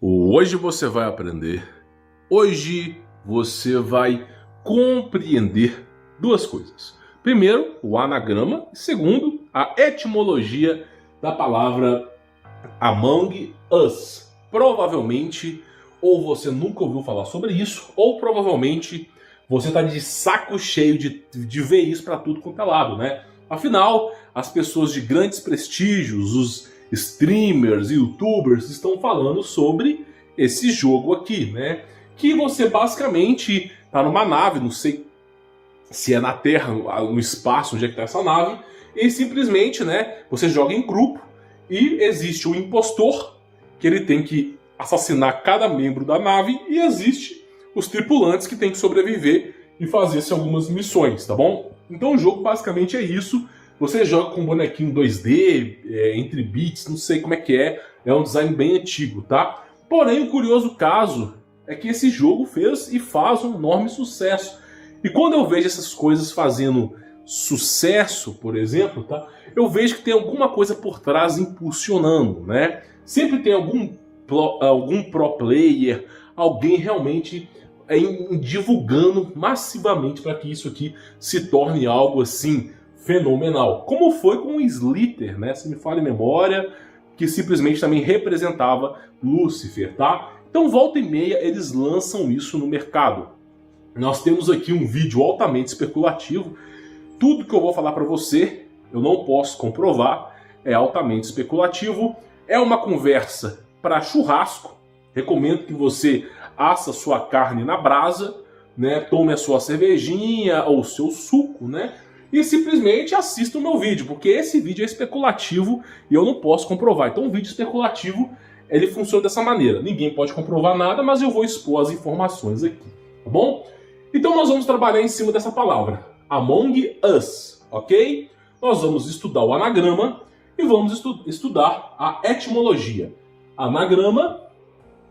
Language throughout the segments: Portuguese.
Hoje você vai aprender, hoje você vai compreender duas coisas. Primeiro, o anagrama, e segundo, a etimologia da palavra Among Us. Provavelmente, ou você nunca ouviu falar sobre isso, ou provavelmente você está de saco cheio de ver isso para tudo quanto é lado, né? Afinal, as pessoas de grandes prestígios, os streamers e youtubers estão falando sobre esse jogo aqui, né? Que você basicamente tá numa nave, não sei se é na Terra, no espaço, onde é que tá essa nave, e simplesmente, né, você joga em grupo e existe um impostor que ele tem que assassinar cada membro da nave e existe os tripulantes que têm que sobreviver e fazer-se algumas missões, tá bom? Então o jogo basicamente é isso. Você joga com um bonequinho 2D, entre bits, não sei como é um design bem antigo, tá? Porém, o curioso caso é que esse jogo fez e faz um enorme sucesso. E quando eu vejo essas coisas fazendo sucesso, por exemplo, tá? Eu vejo que tem alguma coisa por trás impulsionando, né? Sempre tem algum pro player, alguém realmente divulgando massivamente para que isso aqui se torne algo assim fenomenal. Como foi com o Slither, né? Se me falha a memória, que simplesmente também representava Lúcifer, tá? Então, volta e meia, eles lançam isso no mercado. Nós temos aqui um vídeo altamente especulativo. Tudo que eu vou falar para você, eu não posso comprovar, é altamente especulativo. É uma conversa para churrasco. Recomendo que você assa sua carne na brasa, né? Tome a sua cervejinha ou o seu suco, né? E simplesmente assista o meu vídeo, porque esse vídeo é especulativo e eu não posso comprovar. Então, um vídeo especulativo, ele funciona dessa maneira. Ninguém pode comprovar nada, mas eu vou expor as informações aqui, tá bom? Então, nós vamos trabalhar em cima dessa palavra, Among Us, ok? Nós vamos estudar o anagrama e vamos estudar a etimologia. Anagrama,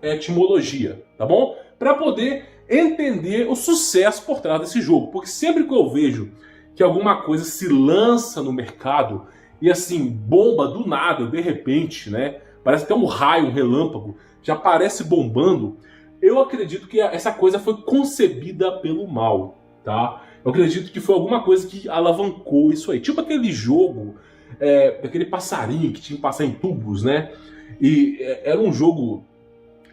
etimologia, tá bom? Para poder entender o sucesso por trás desse jogo, porque sempre que eu vejo que alguma coisa se lança no mercado e assim, bomba do nada, de repente, né? Parece até um raio, um relâmpago, já aparece bombando. Eu acredito que essa coisa foi concebida pelo mal, tá? Eu acredito que foi alguma coisa que alavancou isso aí. Tipo aquele jogo, aquele passarinho que tinha que passar em tubos, né? E era um jogo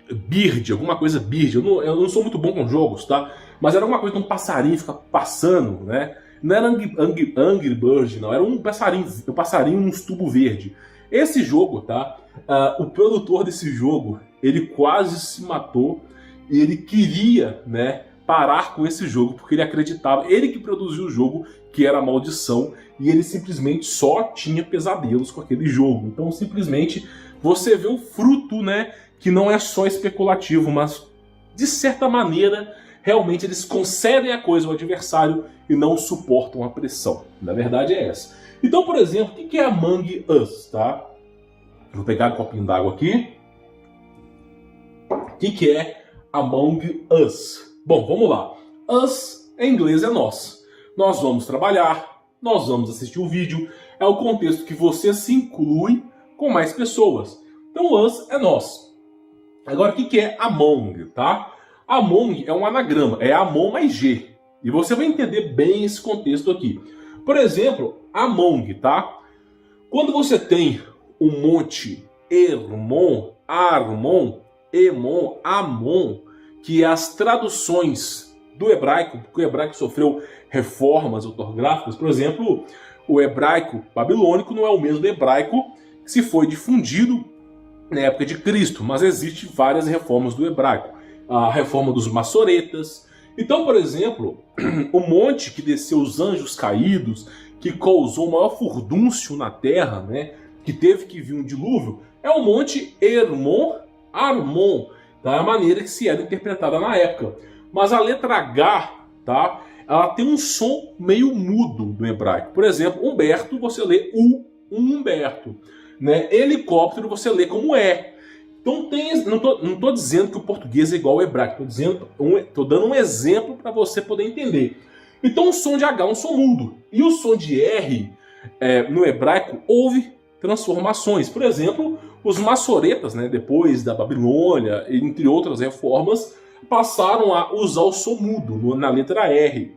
Bird, alguma coisa Bird. Eu não sou muito bom com jogos, tá? Mas era alguma coisa que um passarinho fica passando, né? Não era Angry Bird, não. Era um passarinho nos tubos verde. Esse jogo, tá? O produtor desse jogo, ele quase se matou e ele queria, né, parar com esse jogo porque ele acreditava, ele que produziu o jogo, que era a maldição, e ele simplesmente só tinha pesadelos com aquele jogo. Então, simplesmente, você vê o fruto, né, que não é só especulativo, mas de certa maneira realmente eles concedem a coisa ao adversário e não suportam a pressão. Na verdade é essa. Então, por exemplo, o que é Among Us, tá? Vou pegar um copinho d'água aqui. O que é Among Us? Bom, vamos lá. Us, em inglês, é nós. Nós vamos trabalhar, nós vamos assistir o vídeo. É o contexto que você se inclui com mais pessoas. Então, us é nós. Agora, o que é Among, tá? Among é um anagrama, é Amon mais G. E você vai entender bem esse contexto aqui. Por exemplo, Among, tá? Quando você tem um monte Hermon, Armon, Emon, Amon, que é as traduções do hebraico, porque o hebraico sofreu reformas ortográficas. Por exemplo, o hebraico babilônico não é o mesmo do hebraico que se foi difundido na época de Cristo, mas existem várias reformas do hebraico. A reforma dos maçoretas. Então, por exemplo, o monte que desceu os anjos caídos, que causou o maior furdúncio na terra, né, que teve que vir um dilúvio, é o monte Hermon, Armon, da maneira que se era interpretada na época. Mas a letra H, tá, ela tem um som meio mudo do hebraico. Por exemplo, Humberto, você lê Humberto. Né? Helicóptero, você lê como é. Então não estou dizendo que o português é igual ao hebraico, estou dando um exemplo para você poder entender. Então o som de H é um som mudo. E o som de R, no hebraico, ouve transformações. Por exemplo, os maçoretas, né, depois da Babilônia, entre outras reformas, passaram a usar o som mudo na letra R.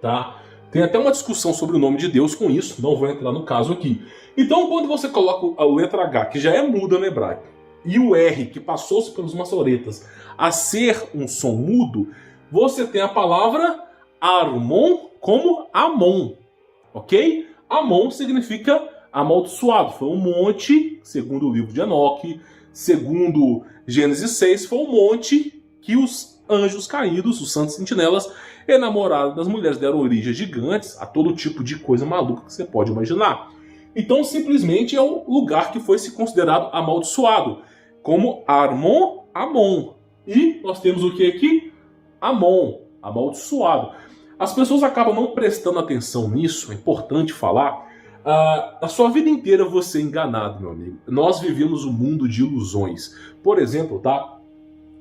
Tá? Tem até uma discussão sobre o nome de Deus com isso, não vou entrar no caso aqui. Então, quando você coloca a letra H, que já é muda no hebraico, e o R, que passou-se pelos maçoretas a ser um som mudo, você tem a palavra Armon como Amon, ok? Amon significa amaldiçoado. Foi um monte, segundo o livro de Enoque, segundo Gênesis 6, foi um monte que os anjos caídos, os santos sentinelas, enamorados das mulheres, deram origem a gigantes, a todo tipo de coisa maluca que você pode imaginar. Então, simplesmente é o lugar que foi se considerado amaldiçoado, como Armon, Amon. E nós temos o que aqui? Amon, amaldiçoado. As pessoas acabam não prestando atenção nisso, é importante falar. A sua vida inteira você é enganado, meu amigo. Nós vivemos um mundo de ilusões. Por exemplo, tá?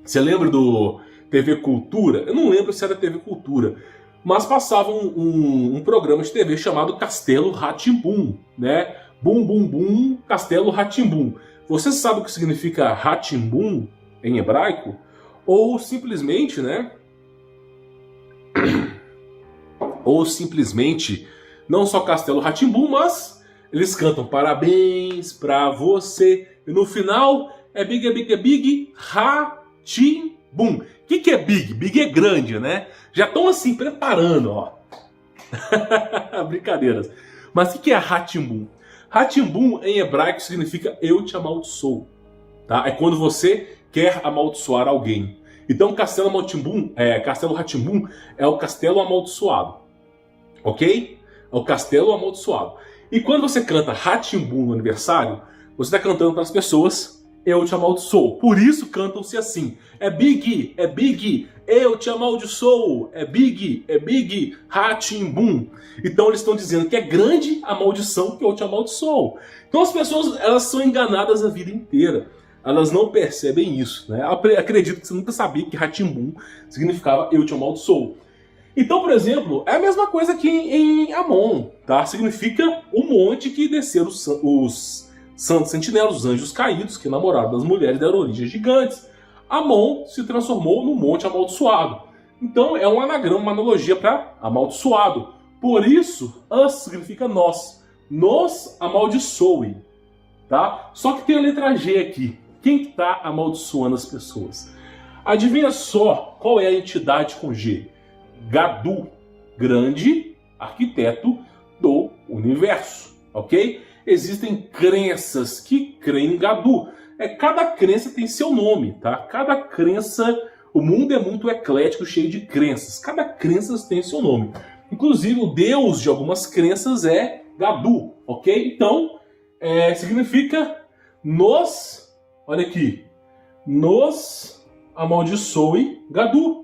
Você lembra do TV Cultura? Eu não lembro se era TV Cultura, mas passava um programa de TV chamado Castelo Rá-Tim-Bum, né? Bum, bum, bum, Castelo Rá-Tim-Bum. Você sabe o que significa Rá-Tim-Bum em hebraico? Ou simplesmente, né? Ou simplesmente, não só Castelo Rá-Tim-Bum, mas eles cantam parabéns pra você. E no final é big, Rá-Tim-Bum. O que é big? Big é grande, né? Já estão assim preparando, ó. Brincadeiras. Mas o que é Rá-Tim-Bum? Rá-Tim-Bum em hebraico significa eu te amaldiçoo. Tá? É quando você quer amaldiçoar alguém. Então Castelo Rá-Tim-Bum é o castelo amaldiçoado. Ok? É o castelo amaldiçoado. E quando você canta Rá-Tim-Bum no aniversário, você está cantando para as pessoas eu te amaldiçoo. Por isso cantam-se assim. É big, eu te amaldiçoo. É big, Rá-Tim-Bum. Então eles estão dizendo que é grande a maldição que eu te amaldiçoo. Então as pessoas elas são enganadas a vida inteira. Elas não percebem isso, né? Acredito que você nunca sabia que Rá-Tim-Bum significava eu te amaldiçoo. Então, por exemplo, é a mesma coisa que em Amon, tá? Significa o monte que desceram os santos sentinelas, os anjos caídos, que namoraram das mulheres deram origem a gigantes. Amon se transformou num monte amaldiçoado. Então é um anagrama, uma analogia para amaldiçoado. Por isso, Us significa nós. Nos amaldiçoe. Tá? Só que tem a letra G aqui. Quem está amaldiçoando as pessoas? Adivinha só qual é a entidade com G? Gadu, grande arquiteto do universo, ok? Existem crenças que creem em Gadu. Cada crença tem seu nome, tá? Cada crença, o mundo é muito eclético, cheio de crenças. Cada crença tem seu nome. Inclusive o deus de algumas crenças é Gadu, ok? Então, significa nos, olha aqui, nos amaldiçoe Gadu.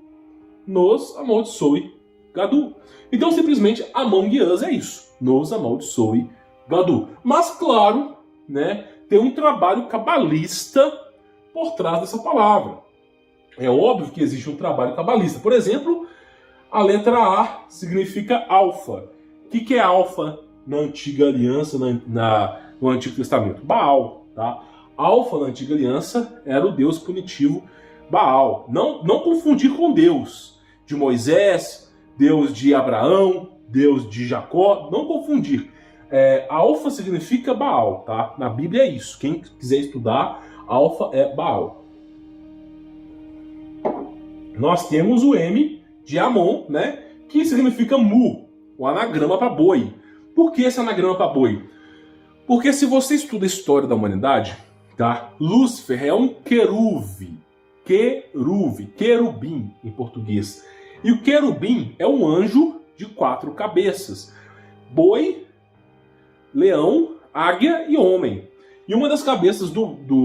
Nos amaldiçoe Gadu. Então, simplesmente, Among Us é isso. Nos amaldiçoe Gadu. Mas, claro, né, tem um trabalho cabalista por trás dessa palavra. É óbvio que existe um trabalho cabalista. Por exemplo, a letra A significa alfa. O que é alfa na antiga aliança, no Antigo Testamento? Baal. Tá? Alfa na antiga aliança era o deus punitivo Baal. Não confundir com Deus de Moisés, Deus de Abraão, Deus de Jacó. Não confundir. Alfa significa Baal, tá? Na Bíblia é isso. Quem quiser estudar, alfa é Baal. Nós temos o M de Amon, né? Que significa mu, o anagrama para boi. Por que esse anagrama para boi? Porque se você estuda a história da humanidade, tá? Lúcifer é um querubim em português. E o querubim é um anjo de 4 cabeças. Boi, leão, águia e homem. E uma das cabeças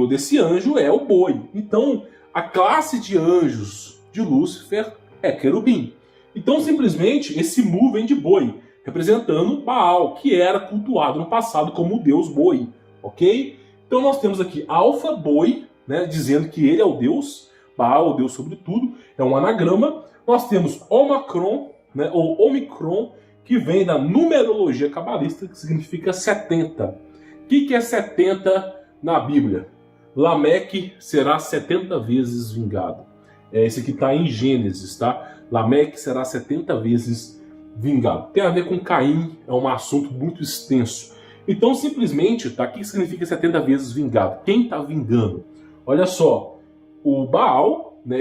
desse anjo é o boi. Então, a classe de anjos de Lúcifer é querubim. Então, simplesmente, esse mu vem de boi, representando Baal, que era cultuado no passado como o deus boi. Ok? Então, nós temos aqui alfa, boi, né, dizendo que ele é o deus, Baal, o deus sobre tudo, é um anagrama. Nós temos Omicron, né, ou Omicron, que vem da numerologia cabalista, que significa 70. O que é 70 na Bíblia? Lameque será 70 vezes vingado. Esse aqui está em Gênesis, tá? Lameque será 70 vezes vingado. Tem a ver com Caim, é um assunto muito extenso. Então, simplesmente, tá? O que significa 70 vezes vingado? Quem está vingando? Olha só, o Baal, né,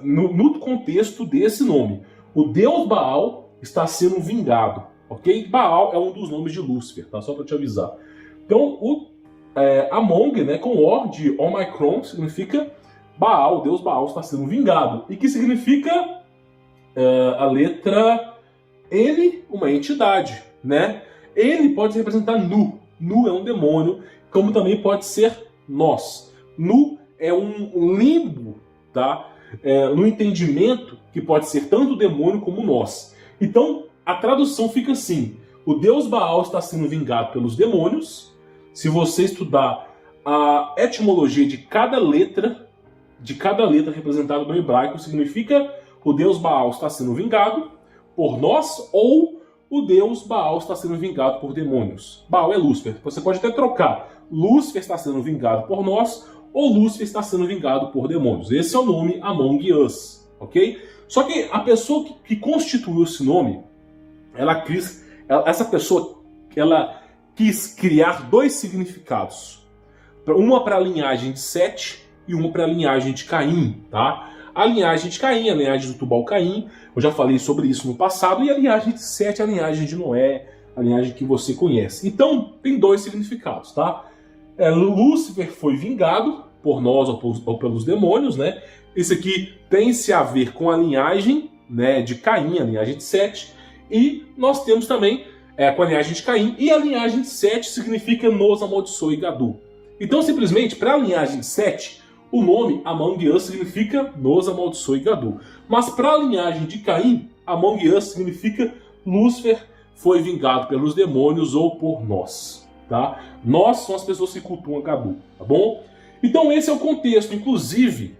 no contexto desse nome, o deus Baal está sendo vingado, ok? Baal é um dos nomes de Lúcifer, tá? Só para te avisar. Então, Amon, né, com O de Omicron, significa Baal, o deus Baal está sendo vingado. E que significa a letra N, uma entidade, né? N pode representar Nu. Nu é um demônio, como também pode ser nós. Nu é um limbo, tá? No entendimento que pode ser tanto o demônio como nós. Então, a tradução fica assim: o deus Baal está sendo vingado pelos demônios. Se você estudar a etimologia de cada letra representada no hebraico, significa o deus Baal está sendo vingado por nós, ou o deus Baal está sendo vingado por demônios. Baal é Lúcifer. Você pode até trocar. Lúcifer está sendo vingado por nós, ou Lúcifer está sendo vingado por demônios. Esse é o nome Among Us, ok? Só que a pessoa que constituiu esse nome, essa pessoa quis criar dois significados. Uma para a linhagem de Sete e uma para a linhagem de Caim, tá? A linhagem de Caim, a linhagem do Tubal-Caim, eu já falei sobre isso no passado, e a linhagem de Sete, a linhagem de Noé, a linhagem que você conhece. Então, tem dois significados, tá? Lúcifer foi vingado por nós ou pelos demônios, né? Esse aqui tem-se a ver com a linhagem, né, de Caim, a linhagem de Sete, e nós temos também com a linhagem de Caim, e a linhagem de Sete significa nos amaldiçoe Gadu. Então, simplesmente, para a linhagem de Sete, o nome Among Us significa nos amaldiçoe Gadu. Mas para a linhagem de Caim, Among Us significa Lúcifer foi vingado pelos demônios ou por nós, tá? Nós somos as pessoas que cultuam Gadu, tá bom? Então esse é o contexto. Inclusive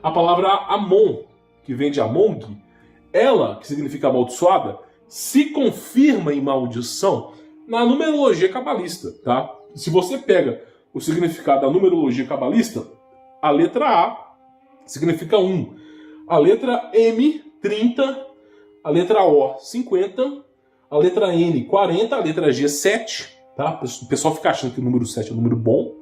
a palavra Amon, que vem de Among, ela, que significa amaldiçoada, se confirma em maldição na numerologia cabalista, tá? Se você pega o significado da numerologia cabalista, a letra A significa 1, a letra M, 30, a letra O, 50, a letra N, 40, a letra G, 7, tá? O pessoal fica achando que o número 7 é um número bom,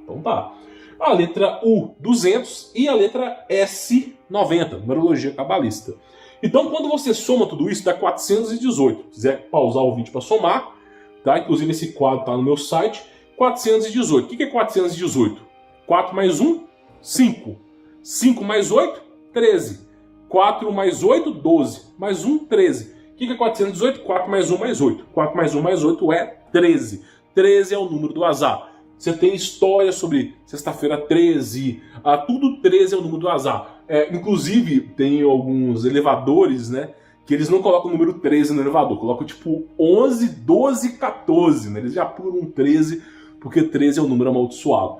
então tá. A letra U, 200, e a letra S, 90, numerologia cabalista. Então, quando você soma tudo isso, dá 418. Se quiser pausar o vídeo para somar, tá? Inclusive esse quadro está no meu site. 418. O que é 418? 4 mais 1, 5. 5 mais 8, 13. 4 mais 8, 12. Mais 1, 13. O que é 418? 4 mais 1 mais 8. 4 mais 1 mais 8 é 13. 13 é o número do azar. Você tem história sobre sexta-feira 13. Tudo 13 é o número do azar. Inclusive, tem alguns elevadores, né? Que eles não colocam o número 13 no elevador. Colocam tipo 11, 12, 14. Né? Eles já pulam 13, porque 13 é o número amaldiçoado.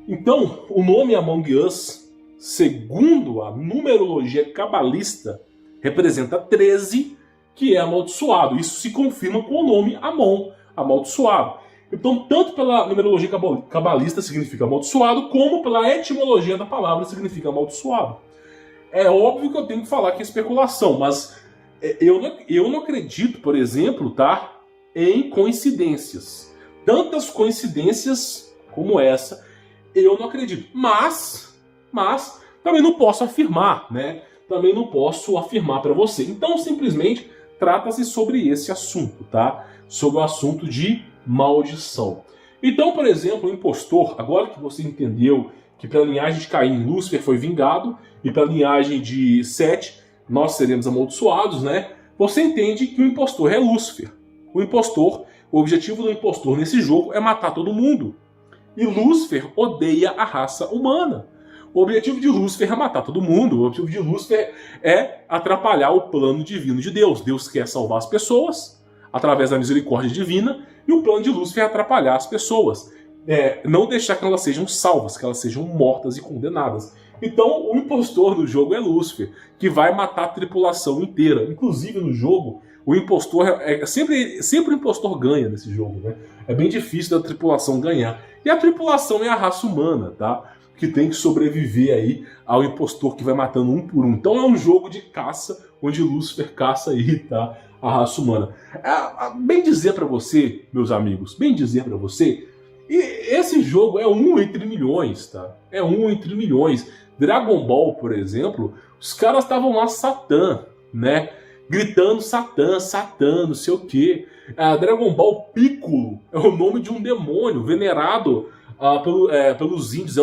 Então, o nome Among Us, segundo a numerologia cabalista, representa 13, que é amaldiçoado. Isso se confirma com o nome Amon, amaldiçoado. Então, tanto pela numerologia cabalista significa amaldiçoado, como pela etimologia da palavra significa amaldiçoado. É óbvio que eu tenho que falar que é especulação, mas eu não acredito, por exemplo, tá, em coincidências. Tantas coincidências como essa, eu não acredito. Mas também não posso afirmar, né? Também não posso afirmar para você. Então, simplesmente, trata-se sobre esse assunto, tá? Sobre o assunto de maldição. Então, por exemplo, o impostor, agora que você entendeu que pela linhagem de Caim, Lúcifer foi vingado, e pela linhagem de Sete, nós seremos amaldiçoados, né? Você entende que o impostor é Lúcifer. O objetivo do impostor nesse jogo é matar todo mundo. E Lúcifer odeia a raça humana. O objetivo de Lúcifer é matar todo mundo. O objetivo de Lúcifer é atrapalhar o plano divino de Deus. Deus quer salvar as pessoas através da misericórdia divina, e o plano de Lúcifer é atrapalhar as pessoas. não deixar que elas sejam salvas, que elas sejam mortas e condenadas. Então o impostor do jogo é Lúcifer, que vai matar a tripulação inteira. Inclusive no jogo, o impostor sempre o impostor ganha nesse jogo, né? É bem difícil da tripulação ganhar. E a tripulação é a raça humana, tá? Que tem que sobreviver aí ao impostor que vai matando um por um. Então é um jogo de caça, onde Lúcifer caça aí, tá? A raça humana. Bem dizer pra você, meus amigos, bem dizer pra você, e esse jogo é um entre milhões, tá? É um entre milhões. Dragon Ball, por exemplo, os caras estavam lá Satã, né? Gritando Satã, Satã, não sei o quê. Dragon Ball Piccolo é o nome de um demônio venerado pelos índios.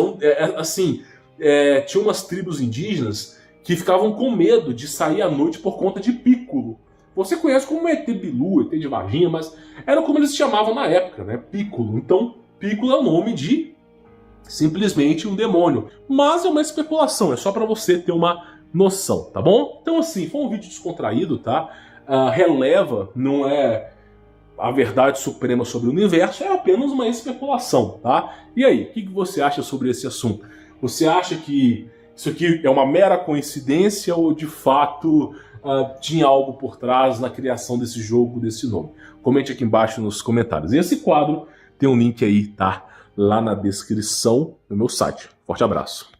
Tinha umas tribos indígenas que ficavam com medo de sair à noite por conta de Piccolo. Você conhece como ET Bilu, ET de Varginha, mas era como eles chamavam na época, né? Piccolo. Então, Piccolo é o nome de simplesmente um demônio. Mas é uma especulação, é só pra você ter uma noção, tá bom? Então assim, foi um vídeo descontraído, tá? Releva, não é a verdade suprema sobre o universo, é apenas uma especulação, tá? E aí, o que você acha sobre esse assunto? Você acha que isso aqui é uma mera coincidência ou de fato tinha algo por trás na criação desse jogo, desse nome? Comente aqui embaixo nos comentários. E esse quadro tem um link aí, tá? Lá na descrição do meu site. Forte abraço.